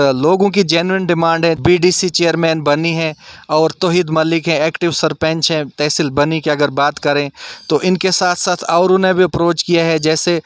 लोगों की genuine demand है। बीडीसी चेयरमैन बनी है और तौहीद मलिक हैं, एक्टिव सरपंच हैं तहसील बनी की अगर बात करें तो। इनके साथ साथ और उन्हें भी अप्रोच किया है, जैसे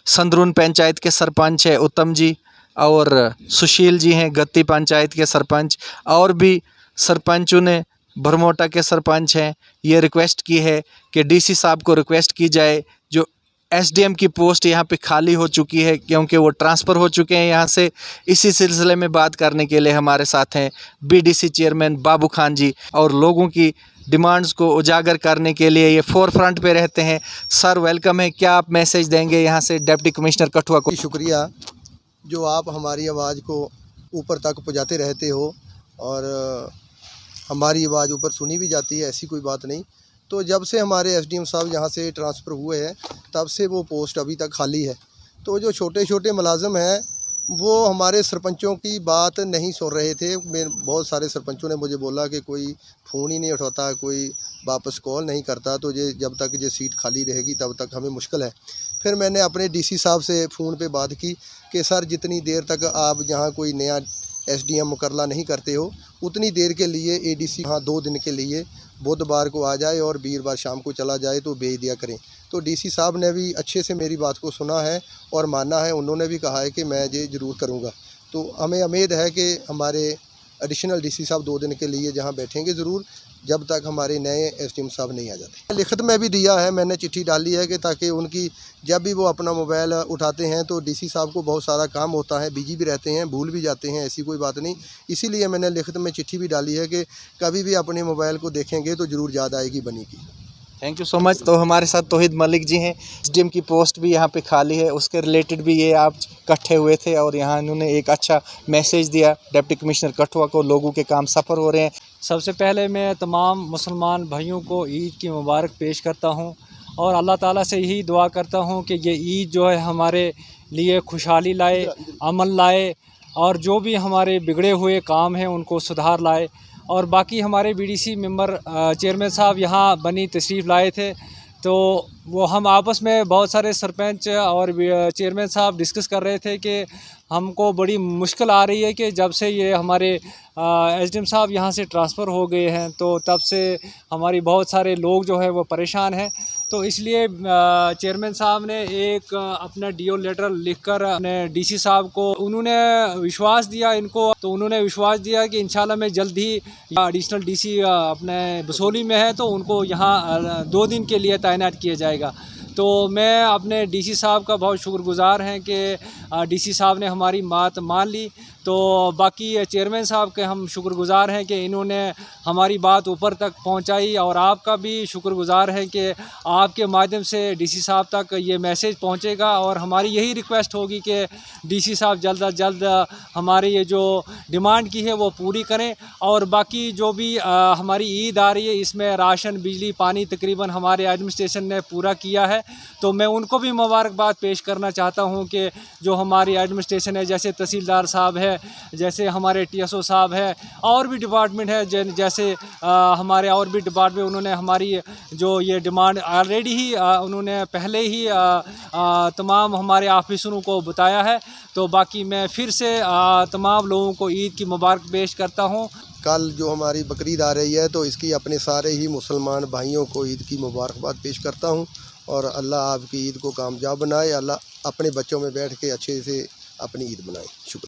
संदरून पंचायत के सरपंच है उत्तम जी और सुशील जी हैं गत्ती पंचायत के सरपंच, और भी सरपंचों ने भरमोटा के सरपंच हैं। ये रिक्वेस्ट की है कि डीसी साहब को रिक्वेस्ट की जाए, जो एसडीएम की पोस्ट यहाँ पे खाली हो चुकी है क्योंकि वो ट्रांसफ़र हो चुके हैं यहाँ से। इसी सिलसिले में बात करने के लिए हमारे साथ हैं बीडीसी चेयरमैन बाबू खान जी, और लोगों की डिमांड्स को उजागर करने के लिए ये फोर फ्रंट पे रहते हैं। सर वेलकम है, क्या आप मैसेज देंगे यहाँ से डिप्टी कमिश्नर कठुआ को? शुक्रिया जो आप हमारी आवाज़ को ऊपर तक पहुँचाते रहते हो, और हमारी आवाज़ ऊपर सुनी भी जाती है, ऐसी कोई बात नहीं। तो जब से हमारे एसडीएम साहब यहाँ से ट्रांसफ़र हुए हैं तब से वो पोस्ट अभी तक खाली है। तो जो छोटे छोटे मुलाजिम हैं वो हमारे सरपंचों की बात नहीं सुन रहे थे। बहुत सारे सरपंचों ने मुझे बोला कि कोई फ़ोन ही नहीं उठाता, कोई वापस कॉल नहीं करता, तो ये जब तक ये सीट खाली रहेगी तब तक हमें मुश्किल है। फिर मैंने अपने डीसी साहब से फ़ोन पे बात की कि सर जितनी देर तक आप यहाँ कोई नया एसडीएम मुकर्रला नहीं करते हो उतनी देर के लिए एडीसी यहाँ 2 दिन के लिए बुधवार को आ जाए और वीरवार शाम को चला जाए तो भेज दिया करें। तो डीसी साहब ने भी अच्छे से मेरी बात को सुना है और माना है। उन्होंने भी कहा है कि मैं ये ज़रूर करूँगा। तो हमें उम्मीद है कि हमारे एडिशनल डीसी साहब 2 दिन के लिए जहाँ बैठेंगे ज़रूर, जब तक हमारे नए एसडीएम साहब नहीं आ जाते। लिखत में भी दिया है, मैंने चिट्ठी डाली है कि ताकि उनकी जब भी वो अपना मोबाइल उठाते हैं तो डीसी साहब को बहुत सारा काम होता है, बिजी भी रहते हैं, भूल भी जाते हैं, ऐसी कोई बात नहीं। इसीलिए मैंने लिखत में चिट्ठी भी डाली है कि कभी भी अपने मोबाइल को देखेंगे तो ज़रूर याद आएगी बनी की। Thank you so much. तो हमारे साथ तौहीद मलिक जी हैं, एसडीएम की पोस्ट भी यहाँ पे खाली है, उसके रिलेटेड भी ये आप इकट्ठे हुए थे और यहाँ इन्होंने एक अच्छा मैसेज दिया डिप्टी कमिश्नर कठुआ को। लोगों के काम सफ़र हो रहे हैं। सबसे पहले मैं तमाम मुसलमान भाइयों को ईद की मुबारक पेश करता हूँ और अल्लाह ताला से यही दुआ करता हूँ कि ये ईद जो है हमारे लिए खुशहाली लाए, अमन लाए, और जो भी हमारे बिगड़े हुए काम हैं उनको सुधार लाए। और बाकी हमारे बीडीसी मेंबर चेयरमैन साहब यहाँ बनी तशरीफ़ लाए थे, तो वो हम आपस में बहुत सारे सरपंच और चेयरमैन साहब डिस्कस कर रहे थे कि हमको बड़ी मुश्किल आ रही है कि जब से ये हमारे एसडीएम साहब यहाँ से ट्रांसफ़र हो गए हैं तो तब से हमारी बहुत सारे लोग जो है वो परेशान हैं। तो इसलिए चेयरमैन साहब ने एक अपना डीओ लेटर लिखकर अपने डीसी साहब को उन्होंने विश्वास दिया इनको, तो उन्होंने विश्वास दिया कि इंशाल्लाह मैं जल्द ही एडिशनल डीसी अपने बसोली में है तो उनको यहाँ 2 दिन के लिए तैनात किया जाएगा। तो मैं अपने डीसी साहब का बहुत शुक्रगुज़ार हैं कि डीसी साहब ने हमारी बात मान ली। तो बाकी चेयरमैन साहब के हम शुक्रगुज़ार हैं कि इन्होंने हमारी बात ऊपर तक पहुंचाई, और आपका भी शुक्रगुज़ार है कि आपके माध्यम से डीसी साहब तक ये मैसेज पहुंचेगा। और हमारी यही रिक्वेस्ट होगी कि डीसी साहब जल्द अज जल्द हमारी ये जो डिमांड की है वो पूरी करें। और बाकी जो भी हमारी ईद आ रही है इसमें राशन, बिजली, पानी तकरीबन हमारे एडमिनिस्ट्रेशन ने पूरा किया है, तो मैं उनको भी मुबारकबाद पेश करना चाहता हूं कि जो हमारी एडमिनिस्ट्रेशन है, जैसे तहसीलदार साहब है, जैसे हमारे टीएसओ साहब है, और भी डिपार्टमेंट है, जैसे हमारे और भी डिपार्टमेंट, उन्होंने हमारी जो ये डिमांड ऑलरेडी ही उन्होंने पहले ही तमाम हमारे ऑफिसरों को बताया है। तो बाकी मैं फिर से तमाम लोगों को ईद की मुबारक पेश करता हूँ। कल जो हमारी बकरीद आ रही है तो इसकी अपने सारे ही मुसलमान भाइयों को ईद की मुबारकबाद पेश करता हूँ, और अल्लाह आपकी ईद को कामयाब बनाए। अल्लाह अपने बच्चों में बैठ के अच्छे से अपनी ईद बनाए। शुक्रिया।